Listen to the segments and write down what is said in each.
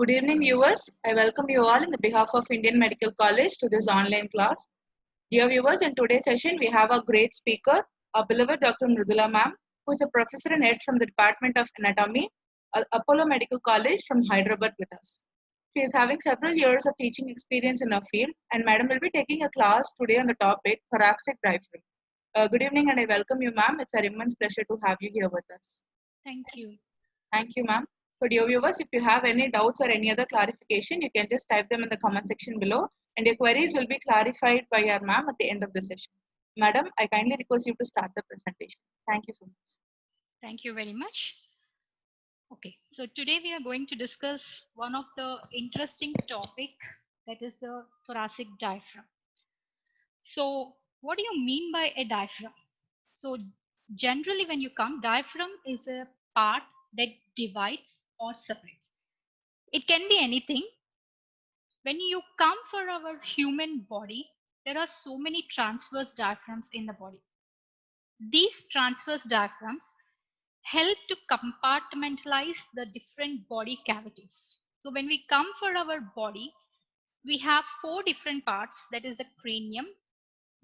Good evening, viewers. I welcome you all on the behalf of Indian Medical College to this online class. Dear viewers, in today's session, we have a great speaker, our beloved Dr. Mridula ma'am, who is a professor and head from the Department of Anatomy, Apollo Medical College from Hyderabad with us. She is having several years of teaching experience in her field, and madam will be taking a class today on the topic thoracic diaphragm. Good evening, and I welcome you, ma'am. It's an immense pleasure to have you here with us. Thank you. Thank you, ma'am. For dear viewers, if you have any doubts or any other clarification, you can just type them in the comment section below, and your queries will be clarified by our ma'am at the end of the session. Madam, I kindly request you to start the presentation. Thank you so much. Thank you very much. Okay, so today we are going to discuss one of the interesting topic, that is the thoracic diaphragm. So what do you mean by a diaphragm? So generally when you come, diaphragm is a part that divides or separates. It can be anything. When you come for our human body, there are so many transverse diaphragms in the body. These transverse diaphragms help to compartmentalize the different body cavities. So when we come for our body, we have four different parts, that is the cranium,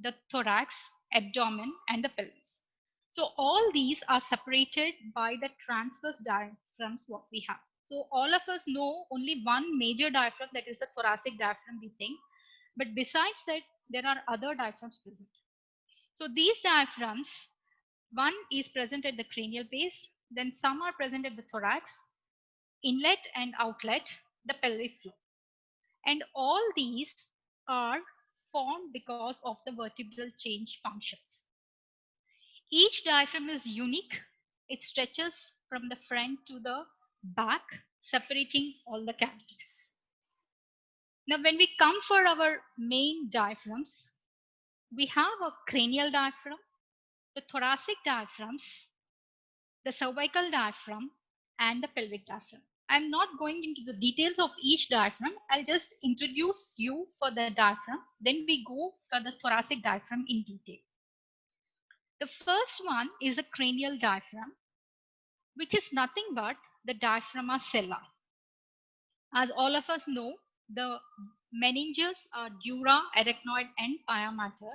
the thorax, abdomen, and the pelvis. So all these are separated by the transverse diaphragms what we have. So all of us know only one major diaphragm, that is the thoracic diaphragm we think. But besides that, there are other diaphragms present. So these diaphragms, one is present at the cranial base, then some are present at the thorax, inlet and outlet, the pelvic floor. And all these are formed because of the vertebral change functions. Each diaphragm is unique. It stretches from the front to the back, separating all the cavities. Now, when we come for our main diaphragms, we have a cranial diaphragm, the thoracic diaphragms, the cervical diaphragm, and the pelvic diaphragm. I'm not going into the details of each diaphragm. I'll just introduce you for the diaphragm. Then we go for the thoracic diaphragm in detail. The first one is a cranial diaphragm, which is nothing but the diaphragma sella. As all of us know, the meninges are dura, arachnoid, and pia mater.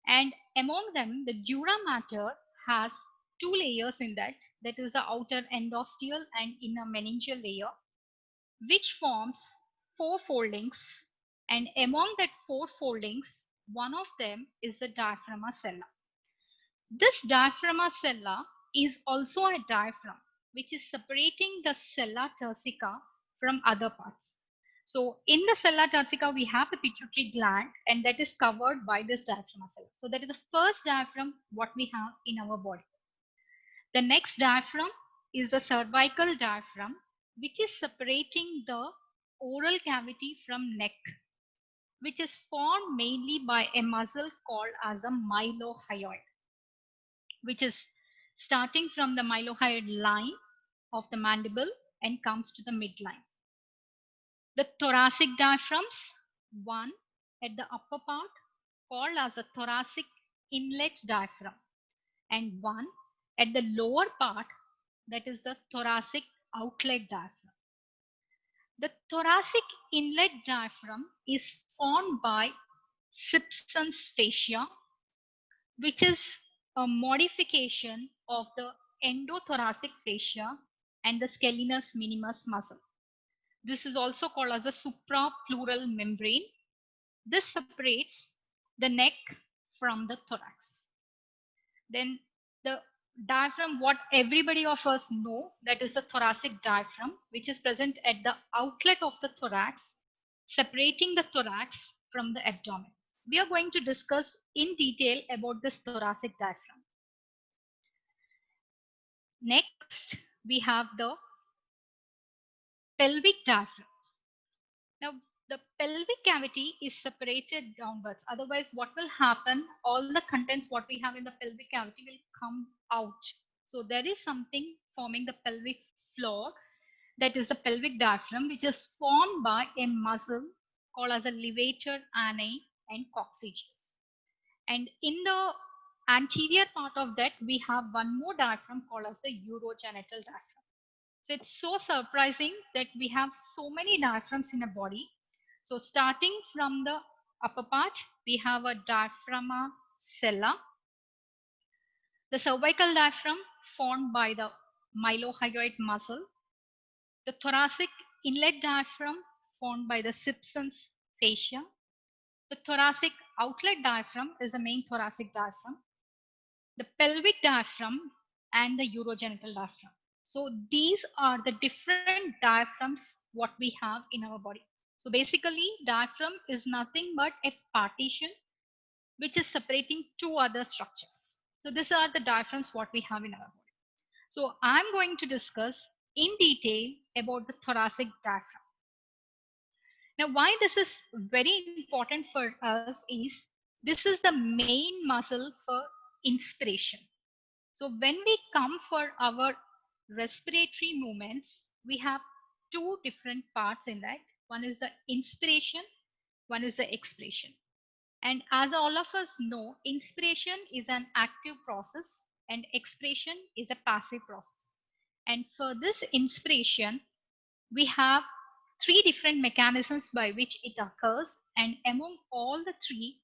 And among them, the dura mater has two layers in that. That is the outer endosteal and inner meningeal layer, which forms four foldings. And among that four foldings, one of them is the diaphragma sella. This diaphragma sella is also a diaphragm, which is separating the sella turcica from other parts. So in the sella turcica, we have the pituitary gland, and that is covered by this diaphragma sella. So that is the first diaphragm what we have in our body. The next diaphragm is the cervical diaphragm, which is separating the oral cavity from neck, which is formed mainly by a muscle called as the mylohyoid, which is starting from the mylohyoid line of the mandible and comes to the midline. The thoracic diaphragms, one at the upper part called as a thoracic inlet diaphragm, and one at the lower part, that is the thoracic outlet diaphragm. The thoracic inlet diaphragm is formed by Simpson's fascia, which is a modification of the endothoracic fascia and the scalenus minimus muscle. This is also called as a suprapleural membrane. This separates the neck from the thorax. Then the diaphragm, what everybody of us know, that is the thoracic diaphragm, which is present at the outlet of the thorax, separating the thorax from the abdomen. We are going to discuss in detail about this thoracic diaphragm. Next, we have the pelvic diaphragms. Now, the pelvic cavity is separated downwards. Otherwise, what will happen? All the contents what we have in the pelvic cavity will come out. So there is something forming the pelvic floor, that is the pelvic diaphragm, which is formed by a muscle called as a levator ani and coccygeus. And in the anterior part of that, we have one more diaphragm called as the urogenital diaphragm. So it's so surprising that we have so many diaphragms in a body. So starting from the upper part, we have a diaphragma sella, the cervical diaphragm formed by the mylohyoid muscle, the thoracic inlet diaphragm formed by the Simpson's fascia, the thoracic outlet diaphragm is the main thoracic diaphragm, the pelvic diaphragm, and the urogenital diaphragm. So these are the different diaphragms what we have in our body. So basically, diaphragm is nothing but a partition which is separating two other structures. So these are the diaphragms what we have in our body. So I'm going to discuss in detail about the thoracic diaphragm. Now, why this is very important for us is this is the main muscle for inspiration. So when we come for our respiratory movements, we have two different parts in that. One is the inspiration, one is the expiration. And as all of us know, inspiration is an active process and expiration is a passive process. And for this inspiration, we have three different mechanisms by which it occurs. And among all the three,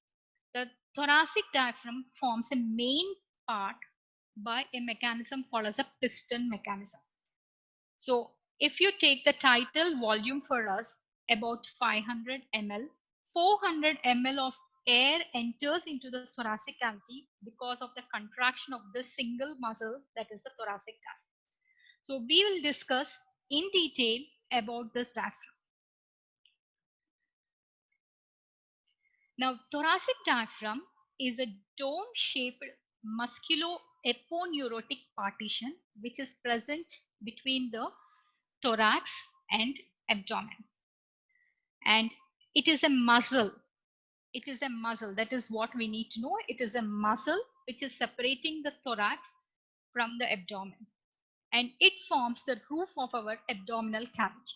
the thoracic diaphragm forms a main part by a mechanism called as a piston mechanism. So if you take the title volume for us, about 500 ml, 400 ml of air enters into the thoracic cavity because of the contraction of this single muscle, that is the thoracic diaphragm. So we will discuss in detail about this diaphragm. Now, thoracic diaphragm is a dome-shaped musculo-aponeurotic partition which is present between the thorax and abdomen. And it is a muscle. It is a muscle. That is what we need to know. It is a muscle which is separating the thorax from the abdomen. And it forms the roof of our abdominal cavity.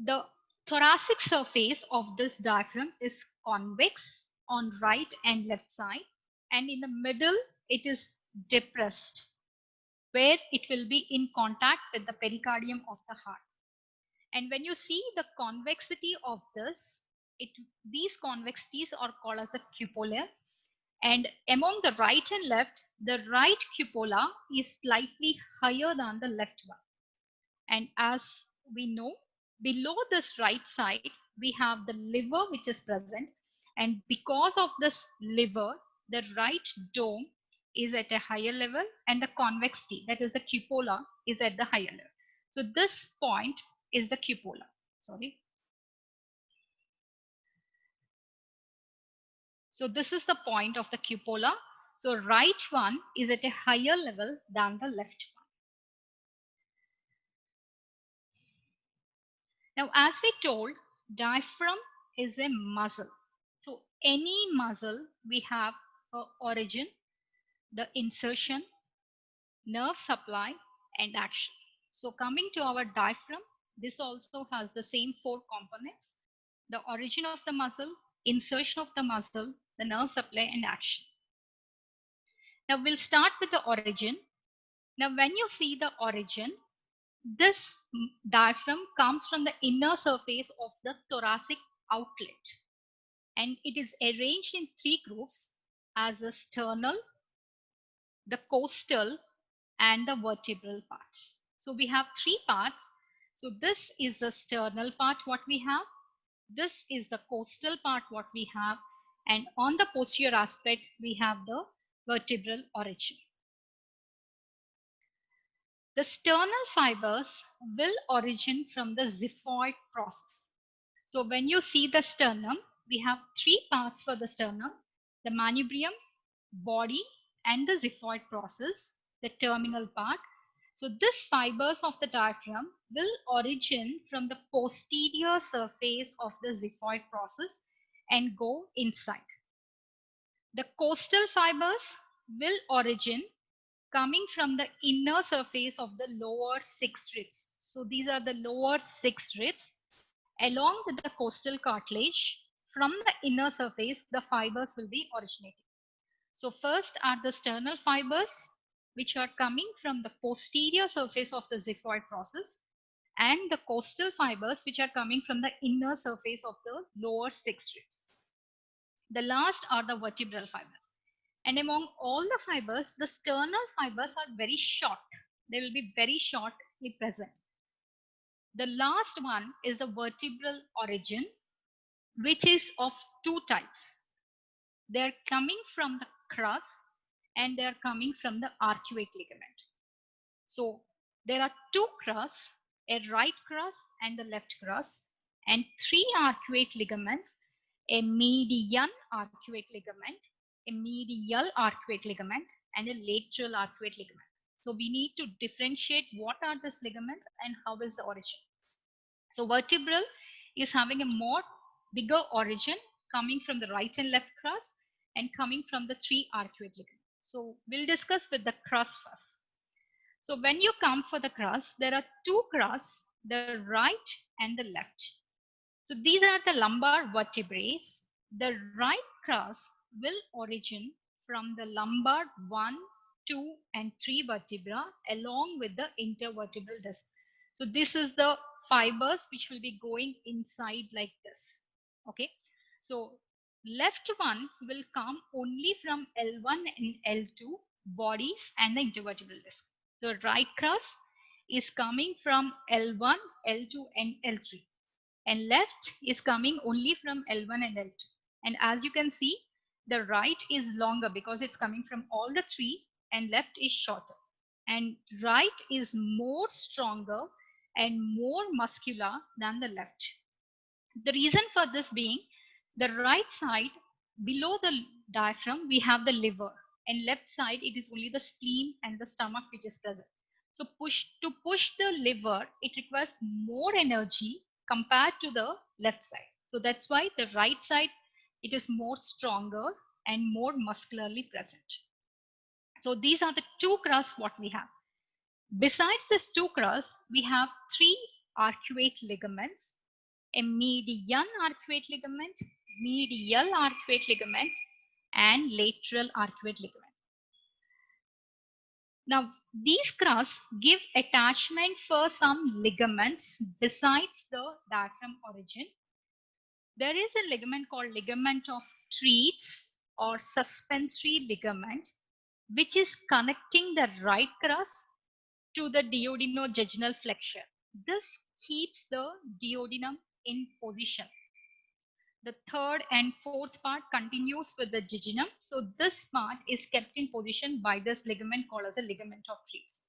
The thoracic surface of this diaphragm is convex on right and left side, and in the middle it is depressed, where it will be in contact with the pericardium of the heart. And when you see the convexity of this, these convexities are called as the cupola. And among the right and left, the right cupola is slightly higher than the left one. And as we know, below this right side, we have the liver which is present. And because of this liver, the right dome is at a higher level and the convexity, that is the cupola, is at the higher level. So this point is the cupola. Sorry. So this is the point of the cupola. So right one is at a higher level than the left one. Now, as we told, diaphragm is a muscle. So any muscle, we have a origin, the insertion, nerve supply, and action. So coming to our diaphragm, this also has the same four components: the origin of the muscle, insertion of the muscle, the nerve supply, and action. Now we'll start with the origin. Now when you see the origin, this diaphragm comes from the inner surface of the thoracic outlet, and it is arranged in three groups as the sternal, the costal, and the vertebral parts. So we have three parts. So this is the sternal part what we have, this is the costal part what we have, and on the posterior aspect we have the vertebral origin. The sternal fibers will origin from the xiphoid process. So when you see the sternum, we have three parts for the sternum: the manubrium, body, and the xiphoid process, the terminal part. So these fibers of the diaphragm will origin from the posterior surface of the xiphoid process and go inside. The costal fibers will origin coming from the inner surface of the lower six ribs. So these are the lower six ribs. Along with the costal cartilage, from the inner surface, the fibers will be originating. So first are the sternal fibers, which are coming from the posterior surface of the xiphoid process, and the costal fibers which are coming from the inner surface of the lower 6 ribs. The last are the vertebral fibers. And among all the fibers, the sternal fibers are very short. They will be very shortly present. The last one is the vertebral origin, which is of two types. They are coming from the crus and they are coming from the arcuate ligament. So there are two crus, a right crus and the left crus, and three arcuate ligaments, a median arcuate ligament, a medial arcuate ligament, and a lateral arcuate ligament. So we need to differentiate what are these ligaments and how is the origin. So vertebral is having a more bigger origin coming from the right and left crus and coming from the three arcuate ligaments. So we'll discuss with the crus first. So when you come for the crus, there are two crus, the right and the left. So these are the lumbar vertebrae. The right crus will origin from the lumbar 1, 2, and 3 vertebra along with the intervertebral disc. So this is the fibers which will be going inside like this. Okay. So left one will come only from L1 and L2 bodies and the intervertebral disc. So right crus is coming from L1, L2, and L3. And left is coming only from L1 and L2. And as you can see, the right is longer because it's coming from all the three, and left is shorter. And right is more stronger and more muscular than the left. The reason for this being, the right side below the diaphragm, we have the liver, and left side, it is only the spleen and the stomach which is present. So to push the liver, it requires more energy compared to the left side. So that's why the right side, it is more stronger and more muscularly present. So these are the two crus what we have. Besides this two crus, we have three arcuate ligaments, a median arcuate ligament, medial arcuate ligaments, and lateral arcuate ligament. Now, these crus give attachment for some ligaments besides the diaphragm origin. There is a ligament called ligament of Treitz or suspensory ligament, which is connecting the right crus to the duodenojejunal flexure. This keeps the duodenum in position. The third and fourth part continues with the jejunum. So this part is kept in position by this ligament called as a ligament of Treitz.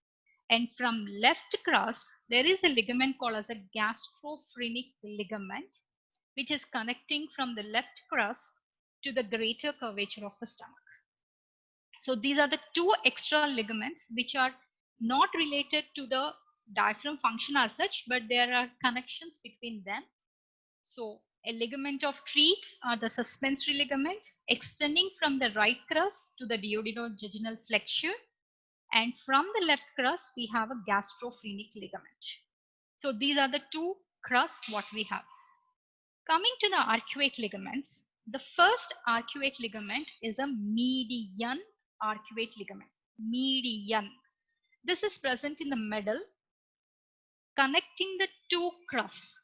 And from left crus, there is a ligament called as a gastrophrenic ligament, which is connecting from the left crus to the greater curvature of the stomach. So these are the two extra ligaments which are not related to the diaphragm function as such, but there are connections between them. So a ligament of Treitz are the suspensory ligament extending from the right crus to the duodenojejunal flexure, and from the left crus we have a gastrophrenic ligament. So these are the two crus what we have. Coming to the arcuate ligaments, the first arcuate ligament is a median arcuate ligament. Median. This is present in the middle, connecting the two crus.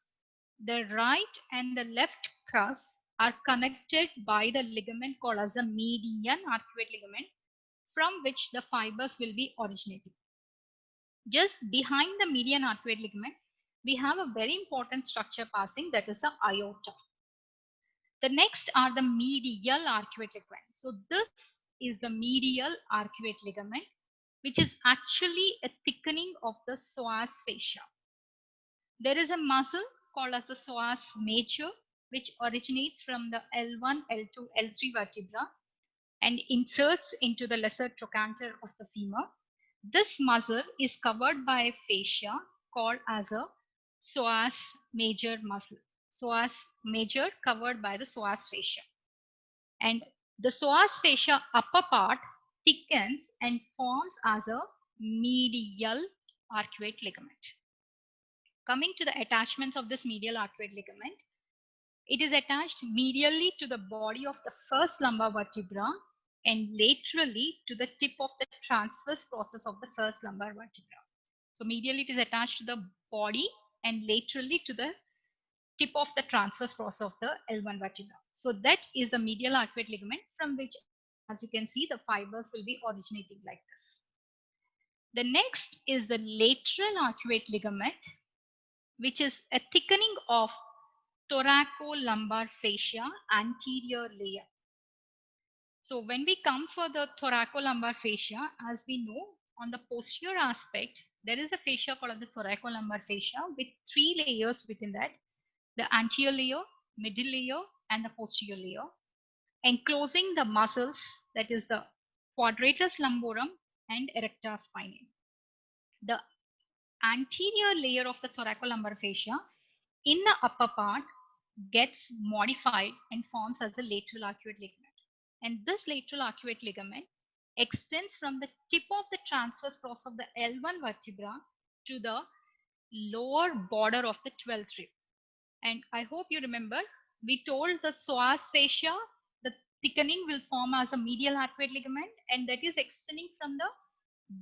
The right and the left crus are connected by the ligament called as the median arcuate ligament, from which the fibers will be originating. Just behind the median arcuate ligament, we have a very important structure passing, that is the aorta. The next are the medial arcuate ligament. So this is the medial arcuate ligament, which is actually a thickening of the psoas fascia. There is a muscle called as the psoas major, which originates from the L1, L2, L3 vertebra and inserts into the lesser trochanter of the femur. This muscle is covered by a fascia called as a psoas major muscle. Psoas major covered by the psoas fascia. And the psoas fascia upper part thickens and forms as a medial arcuate ligament. Coming to the attachments of this medial arcuate ligament, it is attached medially to the body of the first lumbar vertebra and laterally to the tip of the transverse process of the first lumbar vertebra. So medially it is attached to the body and laterally to the tip of the transverse process of the L1 vertebra. So that is the medial arcuate ligament from which, as you can see, the fibers will be originating like this. The next is the lateral arcuate ligament, which is a thickening of thoracolumbar fascia anterior layer. So when we come for the thoracolumbar fascia, as we know, on the posterior aspect, there is a fascia called the thoracolumbar fascia with 3 layers within that: the anterior layer, middle layer, and the posterior layer, enclosing the muscles, that is the quadratus lumborum and erector spinae. The anterior layer of the thoracolumbar fascia in the upper part gets modified and forms as a lateral arcuate ligament. And this lateral arcuate ligament extends from the tip of the transverse process of the L1 vertebra to the lower border of the 12th rib. And I hope you remember, we told the psoas fascia, the thickening will form as a medial arcuate ligament, and that is extending from the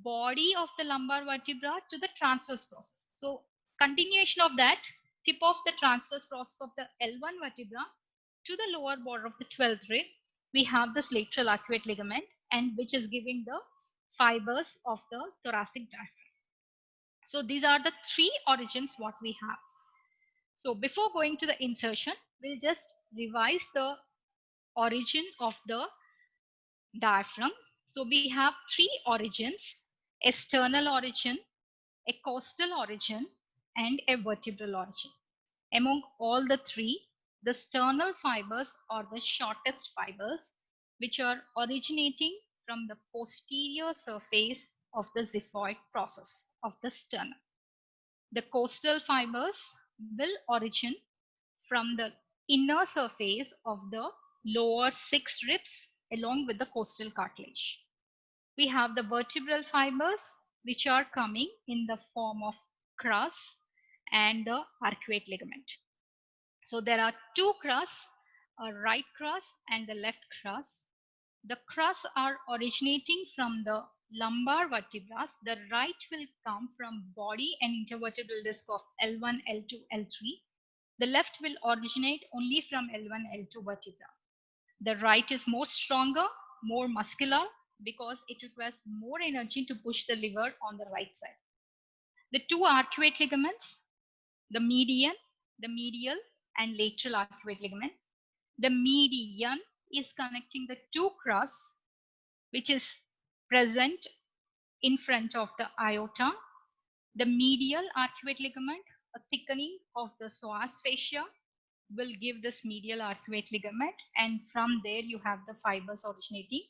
body of the lumbar vertebra to the transverse process. So continuation of that, tip of the transverse process of the L1 vertebra to the lower border of the 12th rib, we have this lateral arcuate ligament, and which is giving the fibers of the thoracic diaphragm. So these are the 3 origins what we have. So before going to the insertion, we'll just revise the origin of the diaphragm. So we have 3 origins: external origin, a costal origin, and a vertebral origin. Among all the 3, the sternal fibers are the shortest fibers, which are originating from the posterior surface of the xiphoid process of the sternum. The costal fibers will origin from the inner surface of the lower 6 ribs along with the costal cartilage. We have the vertebral fibers, which are coming in the form of crus and the arcuate ligament. So there are 2 crus, a right crus and the left crus. The crus are originating from the lumbar vertebrae. The right will come from body and intervertebral disc of L1, L2, L3. The left will originate only from L1, L2 vertebra. The right is more stronger, more muscular, because it requires more energy to push the liver on the right side. The 2 arcuate ligaments, the median, the medial, and lateral arcuate ligament. The median is connecting the 2 crus, which is present in front of the aorta. The medial arcuate ligament, a thickening of the psoas fascia, will give this medial arcuate ligament, and from there you have the fibers originating.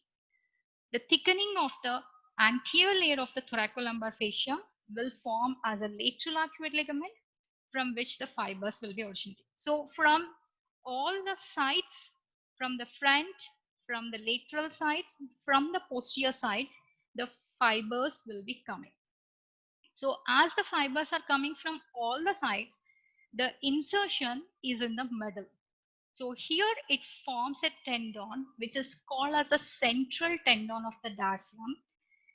The thickening of the anterior layer of the thoracolumbar fascia will form as a lateral arcuate ligament, from which the fibers will be originating. So from all the sides, from the front, from the lateral sides, from the posterior side, the fibers will be coming. So as the fibers are coming from all the sides, the insertion is in the middle. So here it forms a tendon, which is called as a central tendon of the diaphragm.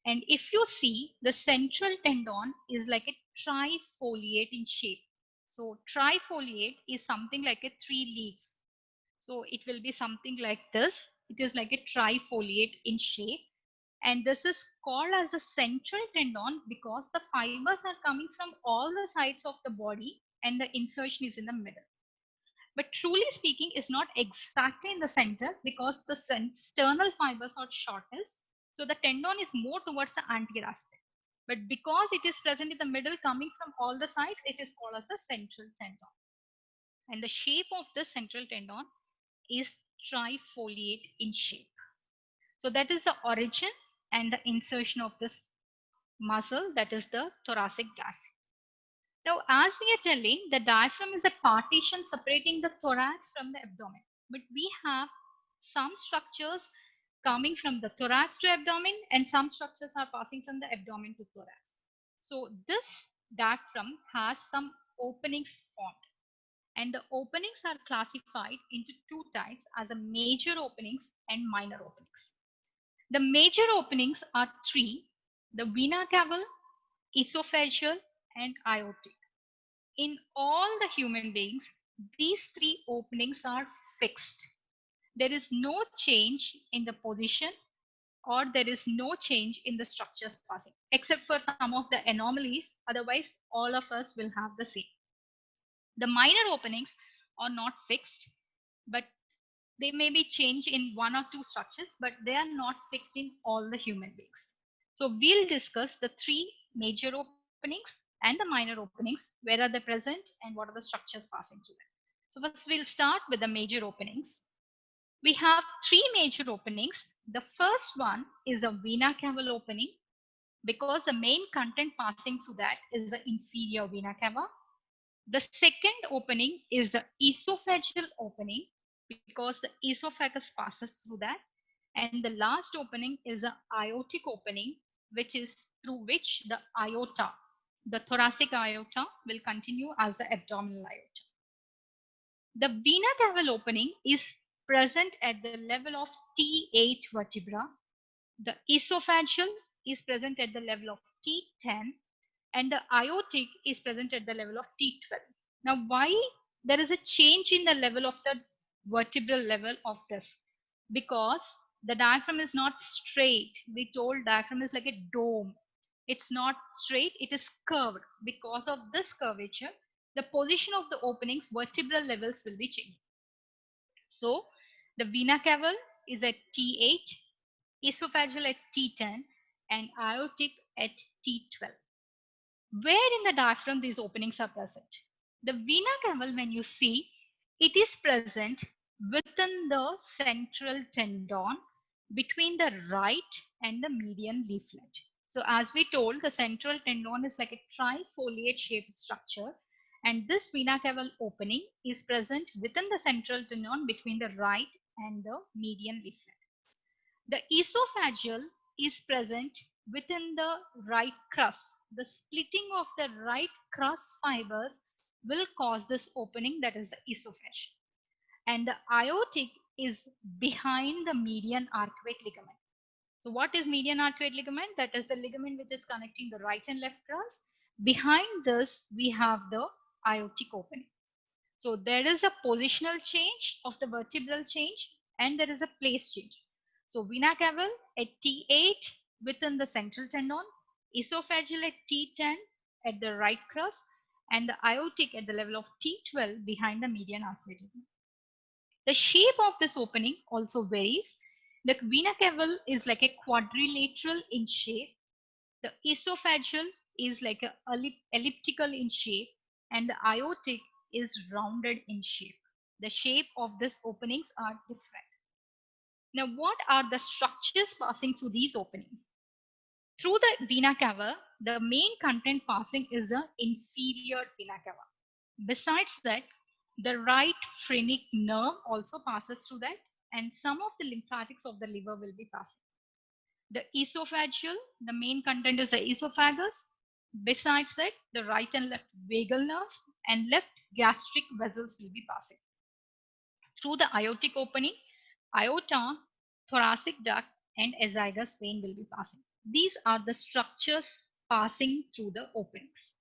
And if you see, the central tendon is like a trifoliate in shape. So trifoliate is something like a 3 leaves. So it will be something like this. It is like a trifoliate in shape. And this is called as the central tendon because the fibers are coming from all the sides of the body and the insertion is in the middle. But truly speaking, is not exactly in the center because the sternal fibers are shortest. So the tendon is more towards the anterior aspect. But because it is present in the middle coming from all the sides, it is called as a central tendon. And the shape of the central tendon is trifoliate in shape. So that is the origin and the insertion of this muscle, that is the thoracic diaphragm. Now, as we are telling, the diaphragm is a partition separating the thorax from the abdomen. But we have some structures coming from the thorax to abdomen and some structures are passing from the abdomen to thorax. So this diaphragm has some openings formed. And the openings are classified into 2 types as a major openings and minor openings. The major openings are three: the vena cava, esophageal, and aortic. In all the human beings, these three openings are fixed. There is no change in the position, or there is no change in the structures passing, except for some of the anomalies. Otherwise, all of us will have the same. The minor openings are not fixed, but they may be changed in one or two structures, but they are not fixed in all the human beings. So we'll discuss the three major openings and the minor openings, where are they present and what are the structures passing through them. So first we'll start with the major openings. We have three major openings. The first one is a vena cava opening, because the main content passing through that is the inferior vena cava. The second opening is the esophageal opening, because the esophagus passes through that. And the last opening is the aortic opening, which is through which the aorta, the thoracic aorta, will continue as the abdominal aorta. The vena cava opening is present at the level of T8 vertebra. The esophageal is present at the level of T10, and the aortic is present at the level of T12. Now, why there is a change in the level of the vertebral level of this? Because the diaphragm is not straight. We told diaphragm is like a dome. It's not straight, it is curved. Because of this curvature, the position of the openings, vertebral levels will be changed. So the vena cava is at T8, esophageal at T10, and aortic at T12. Where in the diaphragm these openings are present? The vena cava, when you see, it is present within the central tendon between the right and the median leaflet. So as we told, the central tendon is like a trifoliate shaped structure, and this vena cava opening is present within the central tendon between the right and the median leaflet. The esophageal is present within the right crus. The splitting of the right crus fibers will cause this opening, that is the esophageal. And the aortic is behind the median arcuate ligament. So what is median arcuate ligament? That is the ligament which is connecting the right and left crus. Behind this, we have the aortic opening. So there is a positional change of the vertebral change, and there is a place change. So vena cava at T8 within the central tendon, esophageal at T10 at the right crus, and the aortic at the level of T12 behind the median arcuate ligament. The shape of this opening also varies. The vena cava is like a quadrilateral in shape. The esophageal is like a elliptical in shape, and the aortic is rounded in shape. The shape of these openings are different. Now, what are the structures passing through these openings? Through the vena cava, the main content passing is the inferior vena cava. Besides that, the right phrenic nerve also passes through that, and some of the lymphatics of the liver will be passing. The esophageal, the main content is the esophagus. Besides that, the right and left vagal nerves and left gastric vessels will be passing. Through the aortic opening, aorta, thoracic duct, and azygous vein will be passing. These are the structures passing through the openings.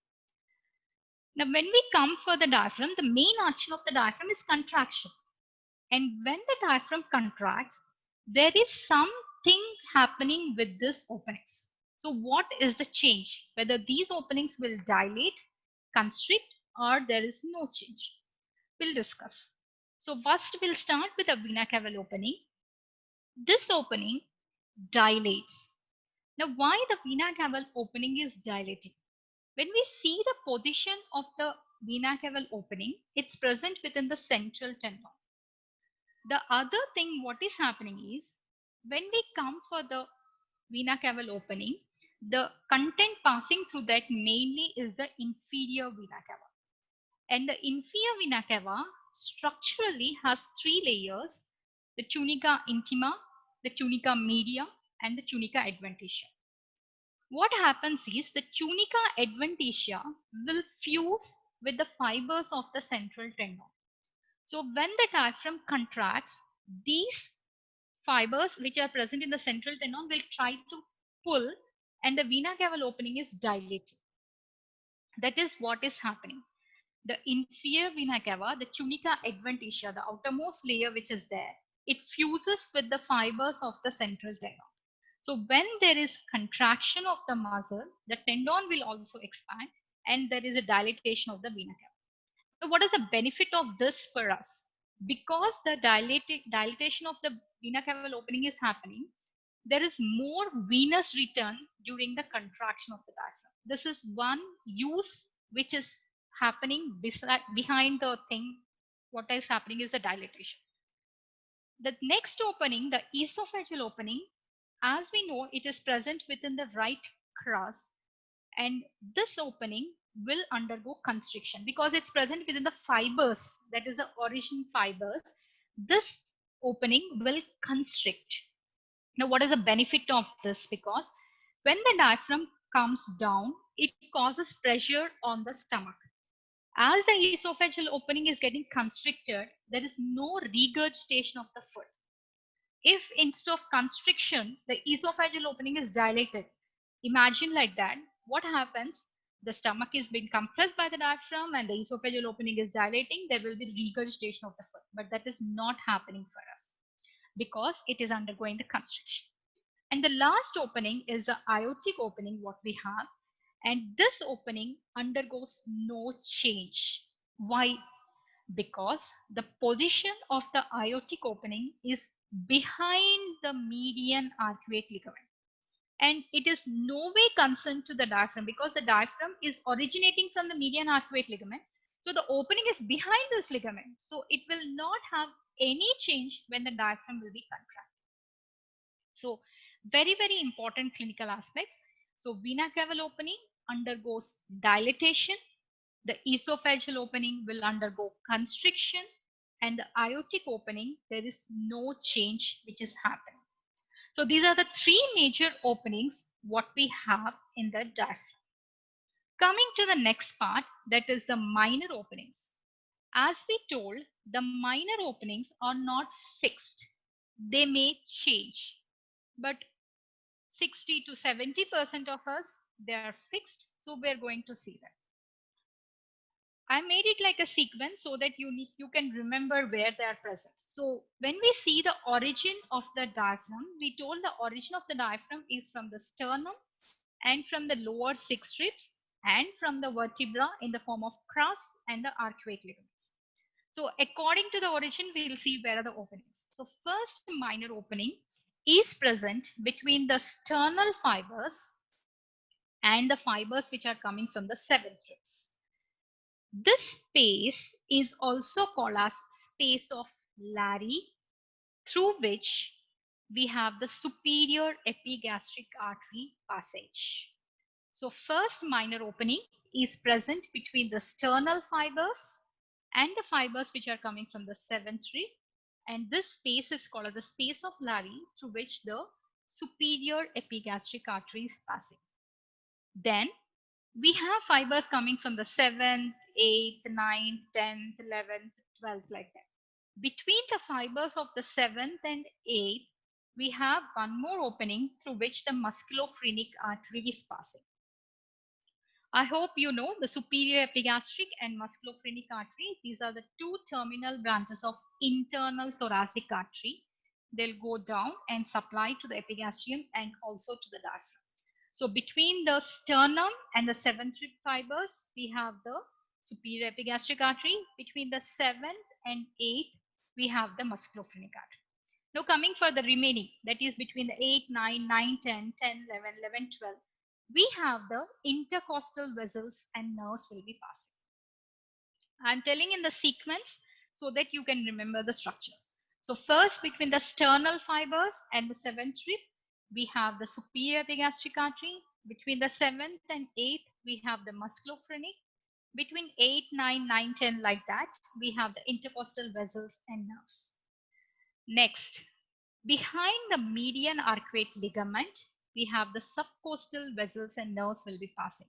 Now, when we come for the diaphragm, the main action of the diaphragm is contraction. And when the diaphragm contracts, there is something happening with these openings. So what is the change? Whether these openings will dilate, constrict, or there is no change. We'll discuss. So first we'll start with the vena cava opening. This opening dilates. Now why the vena cava opening is dilating? When we see the position of the vena cava opening, it's present within the central tendon. The other thing what is happening is, when we come for the vena cava opening, the content passing through that mainly is the inferior vena cava. And the inferior vena cava structurally has three layers: the tunica intima, the tunica media, and the tunica adventitia. What happens is, the tunica adventitia will fuse with the fibers of the central tendon. So when the diaphragm contracts, these fibers which are present in the central tendon will try to pull, and the vena cava opening is dilated. That is what is happening. The inferior vena cava, the tunica adventitia, the outermost layer which is there, it fuses with the fibers of the central tendon. So when there is contraction of the muscle, the tendon will also expand and there is a dilatation of the vena cava. So what is the benefit of this for us? Because the dilatation of the vena cava opening is happening, there is more venous return during the contraction of the diaphragm. This is one use which is happening behind the thing. What is happening is the dilatation. The next opening, the esophageal opening, as we know, it is present within the right crust, and this opening will undergo constriction because it's present within the fibers, that is the origin fibers. This opening will constrict. Now, what is the benefit of this? Because when the diaphragm comes down, it causes pressure on the stomach. As the esophageal opening is getting constricted, there is no regurgitation of the food. If instead of constriction, the esophageal opening is dilated, imagine like that, what happens? The stomach is being compressed by the diaphragm and the esophageal opening is dilating, there will be regurgitation of the food. But that is not happening for us because it is undergoing the constriction. And the last opening is the aortic opening, what we have. And this opening undergoes no change. Why? Because the position of the aortic opening is behind the median arcuate ligament. And it is no way concerned to the diaphragm because the diaphragm is originating from the median arcuate ligament. So the opening is behind this ligament. So it will not have any change when the diaphragm will be contracted. So very, very important clinical aspects. So vena cava opening undergoes dilatation. The esophageal opening will undergo constriction, and the aortic opening, there is no change which is happening. So these are the three major openings what we have in the diaphragm. Coming to the next part, that is the minor openings. As we told, the minor openings are not fixed. They may change, but 60 to 70% of us, they are fixed. So we're going to see that. I made it like a sequence so that you can remember where they are present. So when we see the origin of the diaphragm, we told the origin of the diaphragm is from the sternum and from the lower 6 ribs and from the vertebra in the form of crus and the arcuate ligaments. So according to the origin, we'll see where are the openings. So first minor opening is present between the sternal fibers and the fibers which are coming from the 7th ribs. This space is also called as space of Larry, through which we have the superior epigastric artery passage. So first minor opening is present between the sternal fibers and the fibers which are coming from the 7th rib, and this space is called as the space of Larry, through which the superior epigastric artery is passing. Then we have fibers coming from the 7th, 8th, 9th, 10th, 11th, 12th, like that. Between the fibers of the 7th and 8th, we have one more opening through which the musculophrenic artery is passing. I hope you know the superior epigastric and musculophrenic artery. These are the two terminal branches of internal thoracic artery. They'll go down and supply to the epigastrium and also to the diaphragm. So between the sternum and the 7th rib fibers, we have the superior epigastric artery. Between the 7th and 8th, we have the musculophrenic artery. Now coming for the remaining, that is between the 8, 9, 9, 10, 10, 11, 11, 12, we have the intercostal vessels and nerves will be passing. I'm telling in the sequence so that you can remember the structures. So first between the sternal fibers and the 7th rib, we have the superior epigastric artery. Between the 7th and 8th, we have the musculophrenic. Between 8, 9, 9, 10, like that, we have the intercostal vessels and nerves. Next, behind the median arcuate ligament, we have the subcostal vessels and nerves will be passing.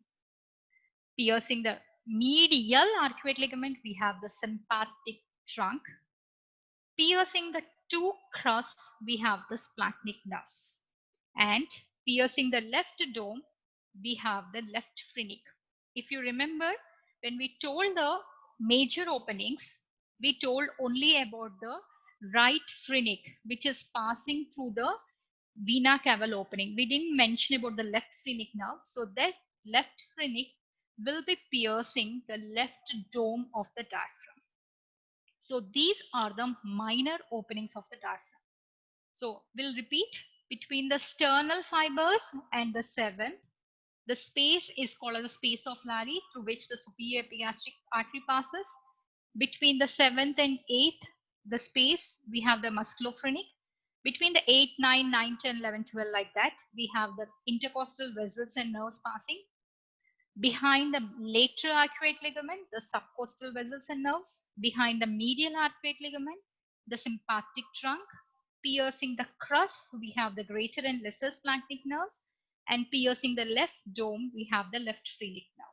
Piercing the medial arcuate ligament, we have the sympathetic trunk. Piercing the to cross, we have the splanchnic nerves. And piercing the left dome, we have the left phrenic. If you remember, when we told the major openings, we told only about the right phrenic, which is passing through the vena cava opening. We didn't mention about the left phrenic now. So that left phrenic will be piercing the left dome of the diaphragm. So these are the minor openings of the diaphragm. So we'll repeat, between the sternal fibers and the seventh, the space is called as the space of Larry, through which the superior epigastric artery passes. Between the seventh and eighth, the space, we have the musculophrenic. Between the 8, 9, 9, 10, 11, 12, like that, we have the intercostal vessels and nerves passing. Behind the lateral arcuate ligament, the subcostal vessels and nerves. Behind the medial arcuate ligament, the sympathetic trunk. Piercing the crus, we have the greater and lesser splanchnic nerves. And piercing the left dome, we have the left phrenic nerve.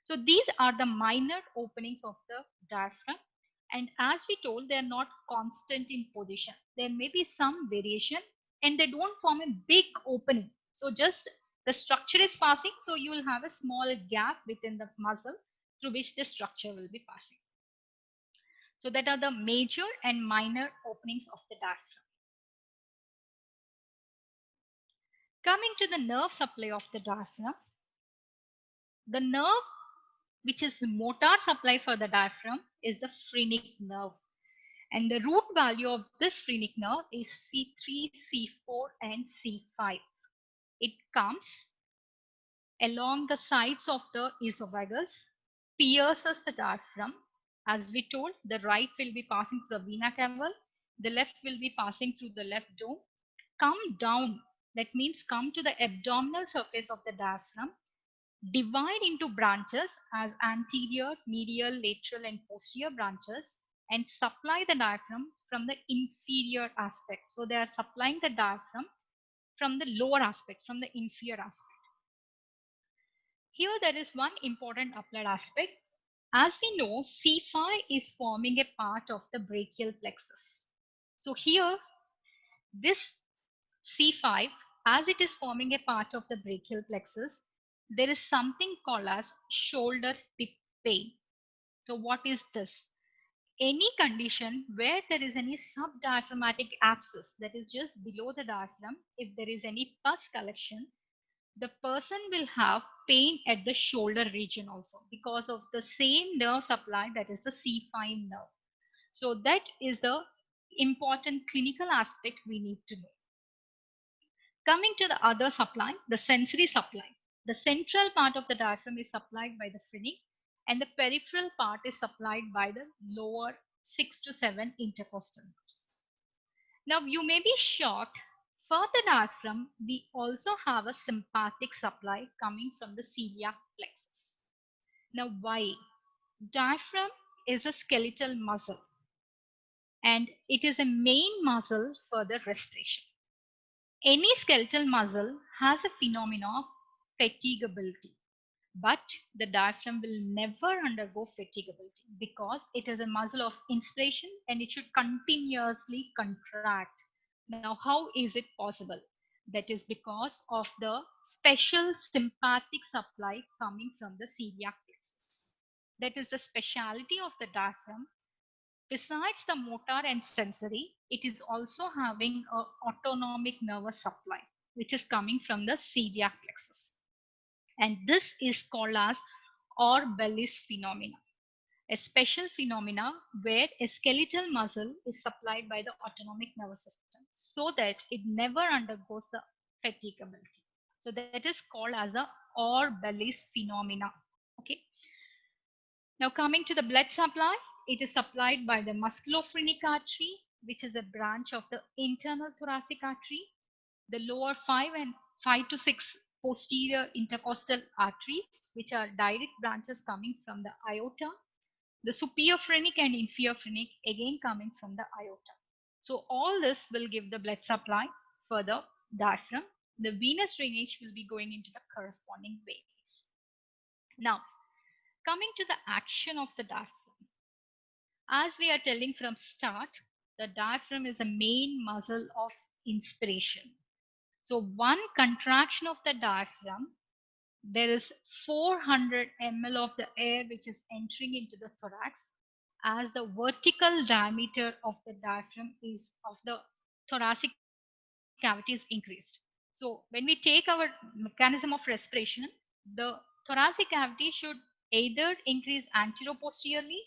So these are the minor openings of the diaphragm. And as we told, they are not constant in position. There may be some variation and they don't form a big opening. So just the structure is passing. So you will have a small gap within the muscle through which the structure will be passing. So that are the major and minor openings of the diaphragm. Coming to the nerve supply of the diaphragm, the nerve which is the motor supply for the diaphragm is the phrenic nerve. And the root value of this phrenic nerve is C3, C4, and C5. It comes along the sides of the esophagus, pierces the diaphragm. As we told, the right will be passing through the vena cava, the left will be passing through the left dome. Come down, that means come to the abdominal surface of the diaphragm, divide into branches as anterior, medial, lateral, and posterior branches, and supply the diaphragm from the inferior aspect. So they are supplying the diaphragm from the lower aspect, from the inferior aspect. Here there is one important applied aspect. As we know, C5 is forming a part of the brachial plexus. So here, this C5, as it is forming a part of the brachial plexus, there is something called as shoulder tip pain. So what is this? Any condition where there is any subdiaphragmatic abscess, that is just below the diaphragm, if there is any pus collection, the person will have pain at the shoulder region also because of the same nerve supply, that is the C5 nerve. So that is the important clinical aspect we need to know. Coming to the other supply, the sensory supply. The central part of the diaphragm is supplied by the phrenic and the peripheral part is supplied by the lower 6 to 7 intercostal nerves. Now you may be shocked, for the diaphragm, we also have a sympathetic supply coming from the celiac plexus. Now why? Diaphragm is a skeletal muscle and it is a main muscle for the respiration. Any skeletal muscle has a phenomenon of fatigability, but the diaphragm will never undergo fatigability because it is a muscle of inspiration and it should continuously contract. Now, how is it possible? That is because of the special sympathetic supply coming from the celiac plexus. That is the speciality of the diaphragm. Besides the motor and sensory, it is also having an autonomic nervous supply, which is coming from the celiac plexus. And this is called as Orbellis phenomena, a special phenomena where a skeletal muscle is supplied by the autonomic nervous system so that it never undergoes the fatigability. So that is called as the Orbellis phenomena. Okay. Now coming to the blood supply, it is supplied by the musculophrenic artery, which is a branch of the internal thoracic artery, the lower 5 to 6 posterior intercostal arteries, which are direct branches coming from the aorta, the superior phrenic and inferior phrenic again coming from the aorta. So all this will give the blood supply for the diaphragm. The venous drainage will be going into the corresponding veins. Now, coming to the action of the diaphragm. As we are telling from start, the diaphragm is the main muscle of inspiration. So one contraction of the diaphragm, there is 400 ml of the air which is entering into the thorax, as the vertical diameter of the diaphragm is of the thoracic cavity is increased. So when we take our mechanism of respiration, the thoracic cavity should either increase anteroposteriorly,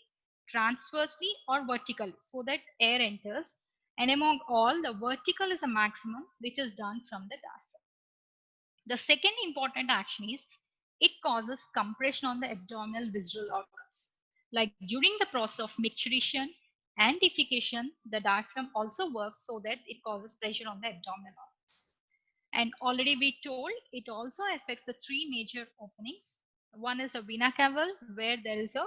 transversely, or vertically so that air enters. And among all, the vertical is a maximum which is done from the diaphragm. The second important action is it causes compression on the abdominal visceral organs. Like during the process of micturition and defecation, the diaphragm also works so that it causes pressure on the abdominal organs. And already we told it also affects the three major openings. One is a vena cava where there is a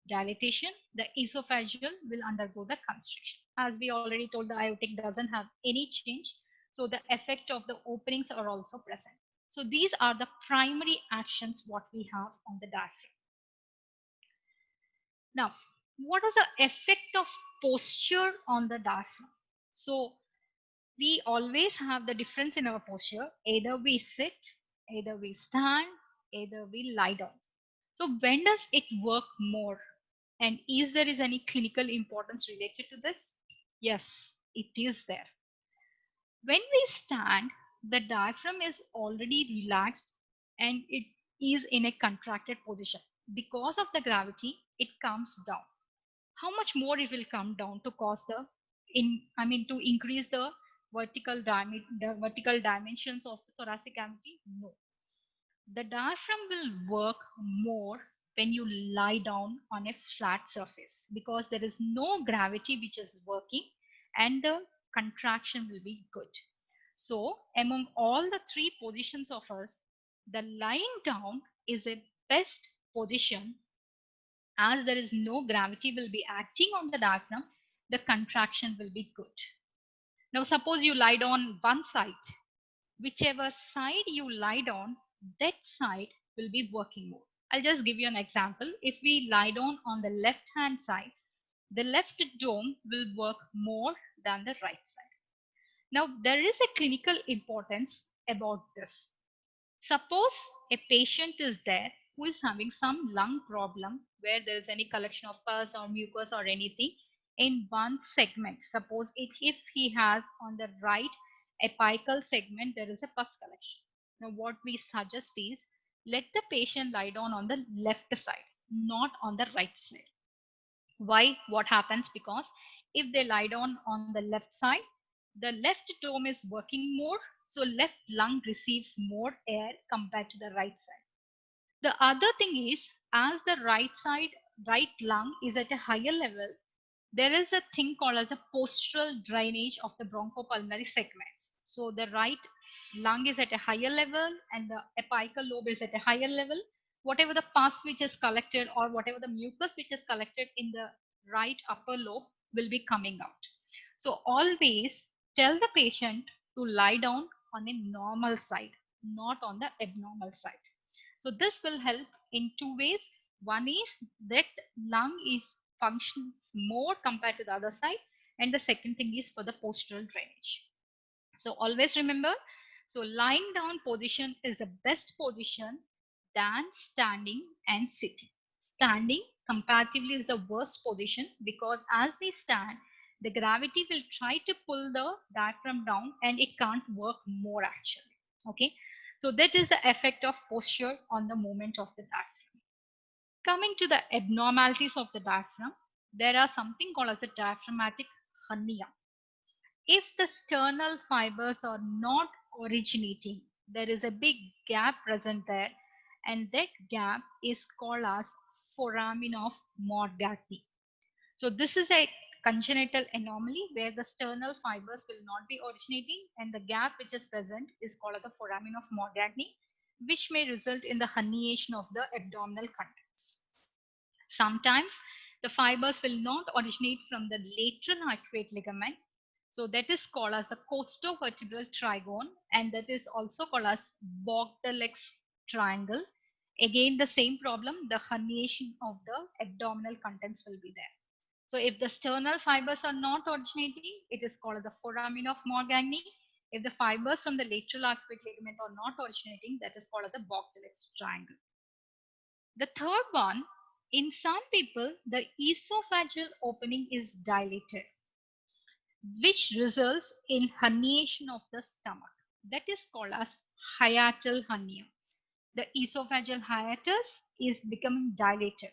dilatation. The esophageal will undergo the constriction. As we already told, the aortic doesn't have any change. So the effect of the openings are also present. So these are the primary actions what we have on the diaphragm. Now, what is the effect of posture on the diaphragm? So we always have the difference in our posture. Either we sit, either we stand, either we lie down. So when does it work more? And is there is any clinical importance related to this? Yes, it is there. When we stand, the diaphragm is already relaxed and it is in a contracted position. Because of the gravity, it comes down. How much more it will come down to cause the to increase the vertical dimensions of the thoracic cavity? No. The diaphragm will work more when you lie down on a flat surface because there is no gravity which is working and the contraction will be good. So among all the three positions of us, the lying down is a best position as there is no gravity will be acting on the diaphragm, the contraction will be good. Now suppose you lie down one side, whichever side you lie down, that side will be working more. I'll just give you an example. If we lie down on the left hand side, the left dome will work more than the right side. Now there is a clinical importance about this. Suppose a patient is there who is having some lung problem where there is any collection of pus or mucus or anything in one segment. Suppose if he has on the right apical segment, there is a pus collection. Now what we suggest is let the patient lie down on the left side, not on the right side. Why? What happens? Because if they lie down on the left side, the left dome is working more, so left lung receives more air compared to the right side. The other thing is, as the right lung is at a higher level, there is a thing called as a postural drainage of the bronchopulmonary segments. So the right lung is at a higher level and the apical lobe is at a higher level. Whatever the pus which is collected or whatever the mucus which is collected in the right upper lobe will be coming out. So always tell the patient to lie down on a normal side, not on the abnormal side. So this will help in two ways. One is that lung is functions more compared to the other side, and the second thing is for the postural drainage. So always remember, so lying down position is the best position than standing and sitting. Standing comparatively is the worst position because as we stand, the gravity will try to pull the diaphragm down and it can't work more actually. Okay, so that is the effect of posture on the movement of the diaphragm. Coming to the abnormalities of the diaphragm, there are something called as the diaphragmatic hernia. If the sternal fibers are not originating, there is a big gap present there, and that gap is called as foramen of Morgagni. So this is a congenital anomaly where the sternal fibers will not be originating and the gap which is present is called as the foramen of Morgagni, which may result in the herniation of the abdominal contents. Sometimes the fibers will not originate from the lateral arcuate ligament. So that is called as the costovertebral trigone, and that is also called as Bogdalec's triangle. Again, the same problem, the herniation of the abdominal contents will be there. So if the sternal fibers are not originating, it is called the foramen of Morgagni. If the fibers from the lateral arcuate ligament are not originating, that is called the Bochtelec's triangle. The third one, in some people, the esophageal opening is dilated, which results in herniation of the stomach. That is called as hiatal hernia. The esophageal hiatus is becoming dilated.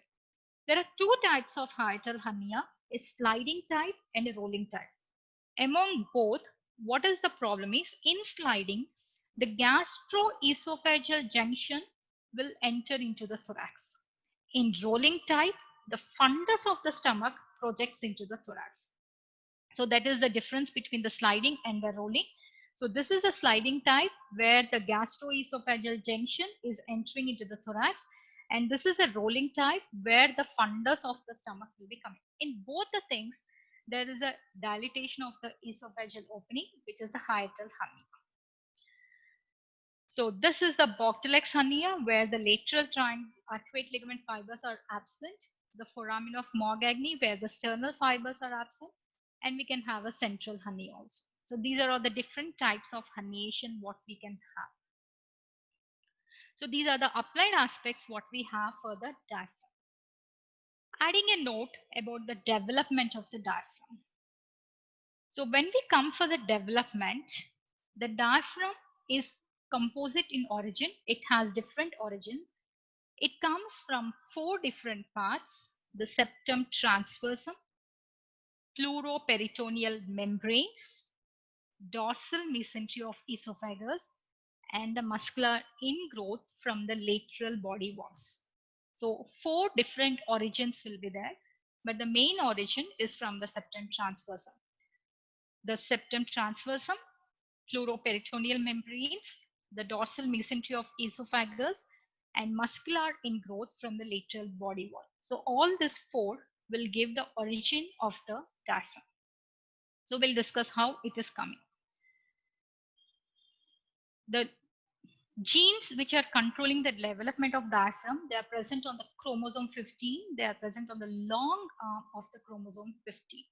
There are two types of hiatal hernia, a sliding type and a rolling type. Among both, what is the problem is in sliding, the gastroesophageal junction will enter into the thorax. In rolling type, the fundus of the stomach projects into the thorax. So that is the difference between the sliding and the rolling. So this is a sliding type where the gastroesophageal junction is entering into the thorax. And this is a rolling type where the fundus of the stomach will be coming. In both the things, there is a dilatation of the esophageal opening, which is the hiatal hernia. So this is the Bochtelec's hernia where the lateral arcuate ligament fibers are absent, the foramen of Morgagni where the sternal fibers are absent, and we can have a central hernia also. So these are all the different types of herniation what we can have. So these are the applied aspects what we have for the diaphragm. Adding a note about the development of the diaphragm. So when we come for the development, the diaphragm is composite in origin. It has different origin. It comes from 4 different parts: the septum transversum, pleuroperitoneal membranes, dorsal mesentery of esophagus, and the muscular ingrowth from the lateral body walls. So 4 different origins will be there, but the main origin is from the septum transversum. The septum transversum, pleuroperitoneal membranes, the dorsal mesentery of esophagus, and muscular ingrowth from the lateral body wall. So all these 4 will give the origin of the diaphragm. So we'll discuss how it is coming. The genes which are controlling the development of diaphragm, they are present on the chromosome 15. They are present on the long arm of the chromosome 15.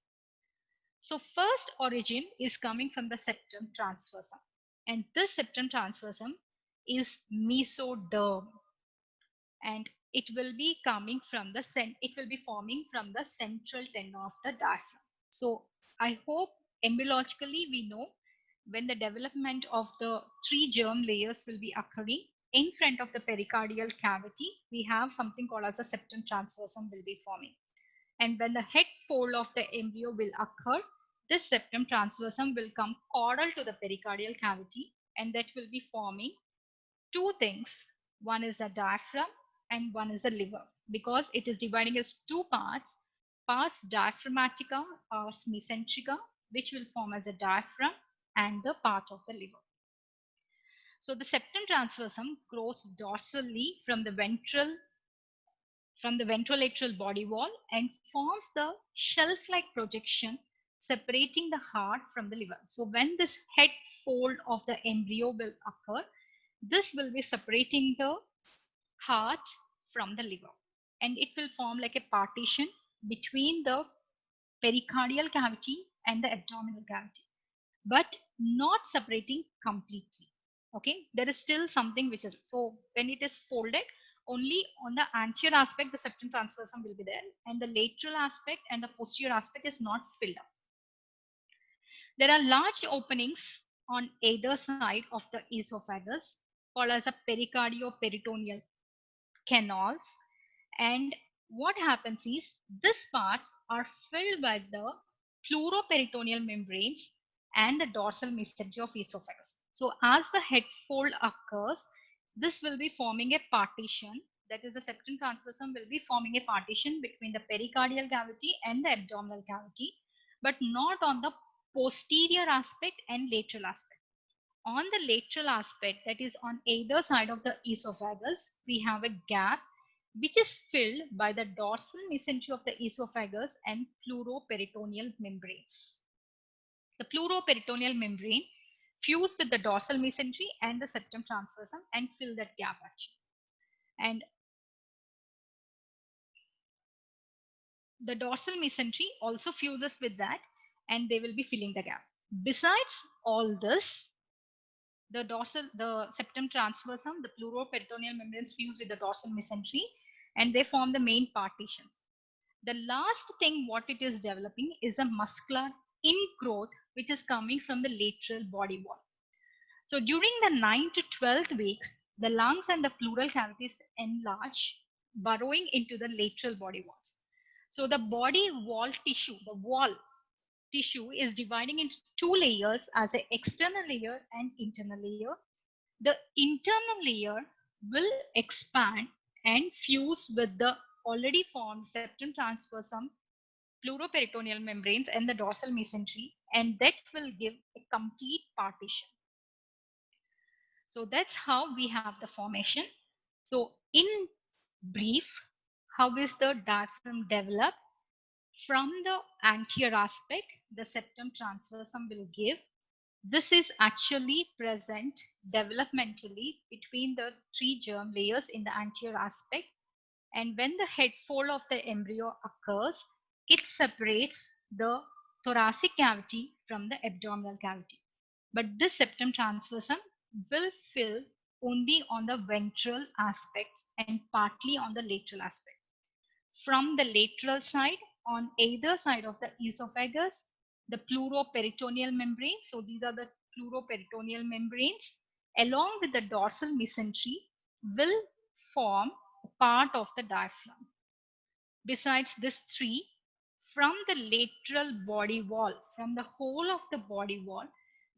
So first origin is coming from the septum transversum, and this septum transversum is mesoderm, and it will be coming from the it will be forming from the central tendon of the diaphragm. So I hope embryologically we know when the development of the 3 germ layers will be occurring in front of the pericardial cavity, we have something called as the septum transversum will be forming. And when the head fold of the embryo will occur, this septum transversum will come caudal to the pericardial cavity, and that will be forming 2 things. One is the diaphragm and one is the liver, because it is dividing as 2 parts, pars diaphragmatica, pars mesenterica, which will form as a diaphragm, and the part of the liver. So the septum transversum grows dorsally from the ventrolateral body wall and forms the shelf-like projection separating the heart from the liver. So when this head fold of the embryo will occur, this will be separating the heart from the liver, and it will form like a partition between the pericardial cavity and the abdominal cavity, but not separating completely. Okay, there is still something which is, so when it is folded, only on the anterior aspect the septum transversum will be there, and the lateral aspect and the posterior aspect is not filled up. There are large openings on either side of the esophagus called as a pericardio-peritoneal canals, and what happens is these parts are filled by the pleuroperitoneal membranes and the dorsal mesentery of esophagus. So as the head fold occurs, this will be forming a partition, that is the septum transversum will be forming a partition between the pericardial cavity and the abdominal cavity, but not on the posterior aspect and lateral aspect. On the lateral aspect, that is on either side of the esophagus, we have a gap which is filled by the dorsal mesentery of the esophagus and pleuroperitoneal membranes. The pleuroperitoneal membrane fuse with the dorsal mesentery and the septum transversum and fill that gap actually. And The dorsal mesentery also fuses with that, and they will be filling the gap. Besides all this, the septum transversum, the pleuroperitoneal membranes fuse with the dorsal mesentery, and they form the main partitions. The last thing what it is developing is a muscular ingrowth, which is coming from the lateral body wall. So during the 9 to 12 weeks, the lungs and the pleural cavities enlarge, burrowing into the lateral body walls. So the body wall tissue, the wall tissue is dividing into two layers as an external layer and internal layer. The internal layer will expand and fuse with the already formed septum transversum, pleuroperitoneal membranes, and the dorsal mesentery, and that will give a complete partition. So that's how we have the formation. So in brief, how is the diaphragm developed? From the anterior aspect, the septum transversum will give. This is actually present developmentally between the three germ layers in the anterior aspect. And when the head fold of the embryo occurs, it separates the thoracic cavity from the abdominal cavity. But this septum transversum will fill only on the ventral aspects and partly on the lateral aspect. From the lateral side, on either side of the esophagus, the pleuroperitoneal membrane, so these are the pleuroperitoneal membranes, along with the dorsal mesentery, will form part of the diaphragm. Besides this three, from the lateral body wall, from the whole of the body wall,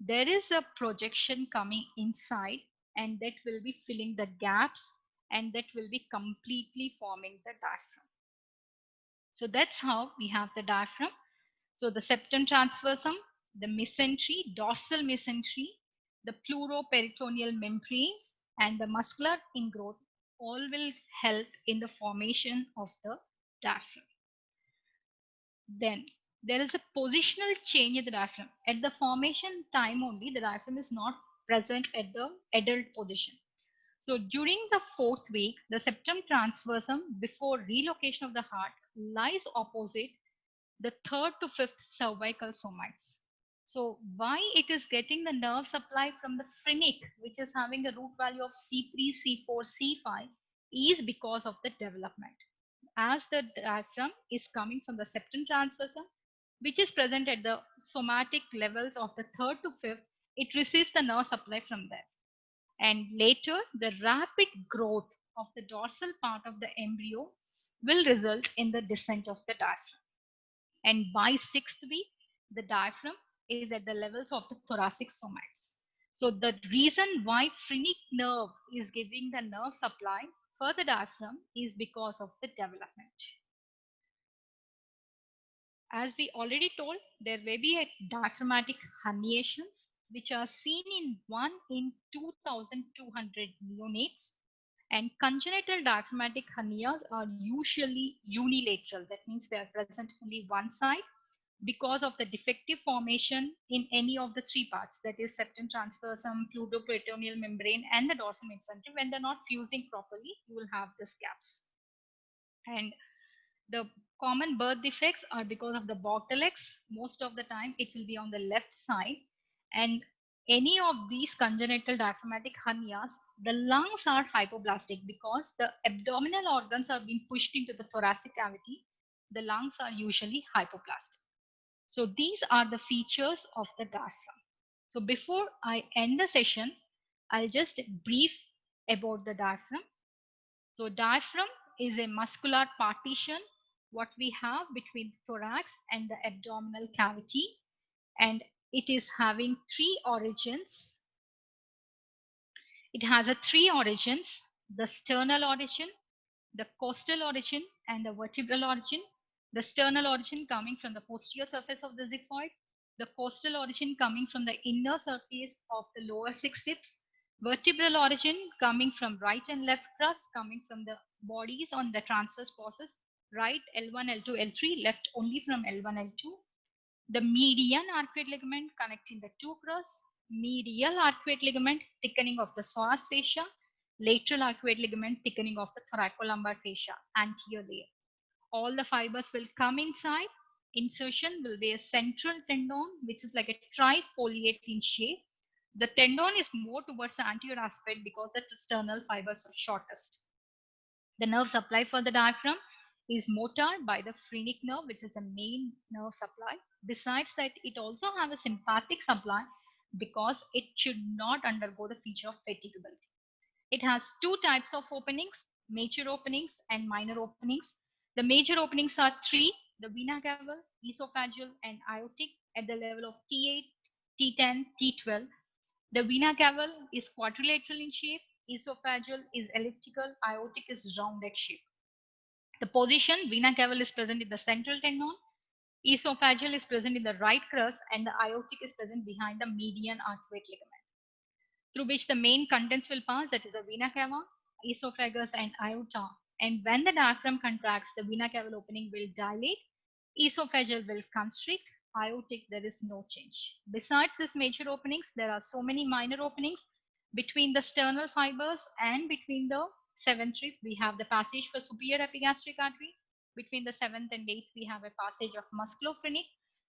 there is a projection coming inside, and that will be filling the gaps, and that will be completely forming the diaphragm. So that's how we have the diaphragm. So the septum transversum, the mesentery, dorsal mesentery, the pleuroperitoneal membranes, and the muscular ingrowth all will help in the formation of the diaphragm. Then there is a positional change in the diaphragm. At the formation time only, the diaphragm is not present at the adult position. So during the 4th week, the septum transversum before relocation of the heart lies opposite the 3rd to 5th cervical somites. So why it is getting the nerve supply from the phrenic, which is having a root value of C3, C4, C5, is because of the development. As the diaphragm is coming from the septum transversum, which is present at the somatic levels of the 3rd to 5th, it receives the nerve supply from there. And later, the rapid growth of the dorsal part of the embryo will result in the descent of the diaphragm. And by 6th week, the diaphragm is at the levels of the thoracic somites. So the reason why phrenic nerve is giving the nerve supply for the diaphragm is because of the development. As we already told, there may be a diaphragmatic herniations which are seen in 1 in 2,200 neonates, and congenital diaphragmatic hernias are usually unilateral. That means they are present only one side because of the defective formation in any of the three parts, that is septum transversum, pleuroperitoneal membrane, and the dorsal mesentery. When they're not fusing properly, you will have these gaps. And the common birth defects are because of the Bogdalex. Most of the time it will be on the left side, and any of these congenital diaphragmatic hernias, the lungs are hypoplastic because the abdominal organs are being pushed into the thoracic cavity. The lungs are usually hypoplastic. So these are the features of the diaphragm. So before I end the session, I'll just brief about the diaphragm. So diaphragm is a muscular partition what we have between thorax and the abdominal cavity, and it is having three origins. It has three origins: the sternal origin, the costal origin, and the vertebral origin. The sternal origin coming from the posterior surface of the xiphoid, the costal origin coming from the inner surface of the lower six ribs, vertebral origin coming from right and left crust, coming from the bodies on the transverse process, right L1, L2, L3, left only from L1, L2. The median arcuate ligament connecting the two crusts, medial arcuate ligament thickening of the psoas fascia, lateral arcuate ligament thickening of the thoracolumbar fascia, anterior layer. All the fibers will come inside. Insertion will be a central tendon, which is like a trifoliate in shape. The tendon is more towards the anterior aspect because the sternal fibers are shortest. The nerve supply for the diaphragm is motored by the phrenic nerve, which is the main nerve supply. Besides that, it also has a sympathetic supply because it should not undergo the feature of fatigability. It has two types of openings, major openings and minor openings. The major openings are three: the vena cava, esophageal, and aortic at the level of T8, T10, T12. The vena cava is quadrilateral in shape, esophageal is elliptical, aortic is round egg shape. The position: vena cava is present in the central tendon, esophageal is present in the right crus, and the aortic is present behind the median arcuate ligament, through which the main contents will pass, that is the vena cava, esophagus, and aorta. And when the diaphragm contracts, the vena cava opening will dilate, esophageal will constrict, aortic, there is no change. Besides these major openings, there are so many minor openings between the sternal fibers and between the seventh rib. We have the passage for superior epigastric artery. Between the seventh and eighth, we have a passage of musculophrenic.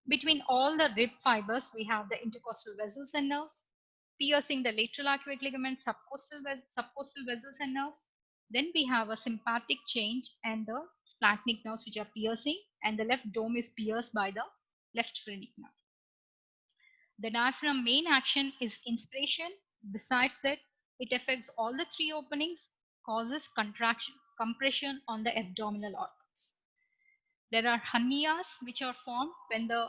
Between all the rib fibers, we have the intercostal vessels and nerves piercing the lateral arcuate ligament, subcostal vessels and nerves. Then we have a sympathetic change and the splanchnic nerves which are piercing, and the left dome is pierced by the left phrenic nerve. The diaphragm main action is inspiration. Besides that, it affects all the three openings, causes contraction, compression on the abdominal organs. There are hernias which are formed when the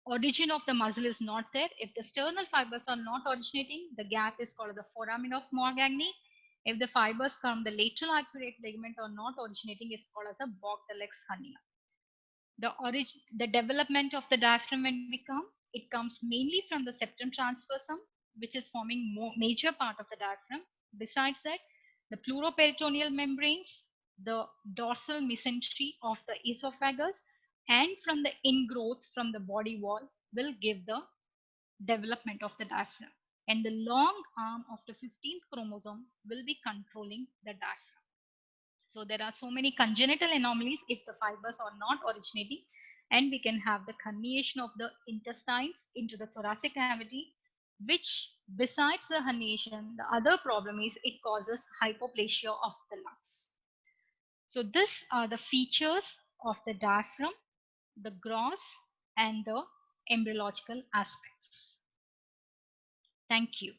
origin of the muscle is not there. If the sternal fibers are not originating, the gap is called the foramen of Morgagni. If the fibers from the lateral arcuate ligament are not originating, it's called as the Bogdaleg's hernia. The development of the diaphragm when we come, it comes mainly from the septum transversum, which is forming major part of the diaphragm. Besides that, the pleuroperitoneal membranes, the dorsal mesentery of the esophagus, and from the ingrowth from the body wall will give the development of the diaphragm. And the long arm of the 15th chromosome will be controlling the diaphragm. So there are so many congenital anomalies if the fibers are not originating, and we can have the herniation of the intestines into the thoracic cavity, which besides the herniation, the other problem is it causes hypoplasia of the lungs. So these are the features of the diaphragm, the gross and the embryological aspects. Thank you.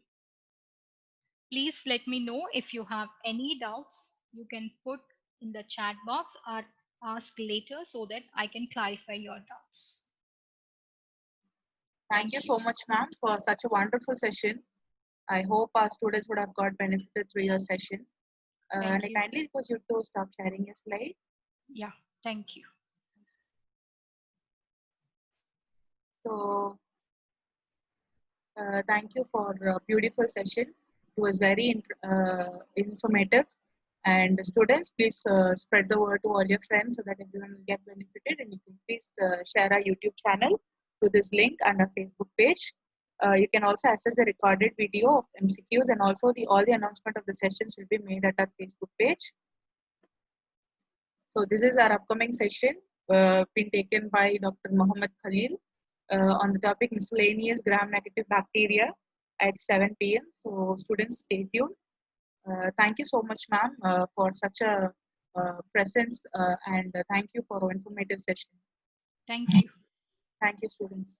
Please let me know if you have any doubts. You can put in the chat box or ask later so that I can clarify your doubts. Thank you so much, ma'am, for such a wonderful session. I hope our students would have got benefited through your session. And I kindly request you to stop sharing your slide. Yeah, thank you. So, thank you for a beautiful session. It was very informative. And students, please spread the word to all your friends so that everyone will get benefited. And you can please share our YouTube channel to this link and our Facebook page. You can also access the recorded video of MCQs, and also all the announcement of the sessions will be made at our Facebook page. So this is our upcoming session been taken by Dr. Mohammed Khalil on the topic miscellaneous gram-negative bacteria at 7 p.m. So students, stay tuned. Thank you so much, ma'am, for such a presence, and thank you for an informative session. Thank you. Thank you, students.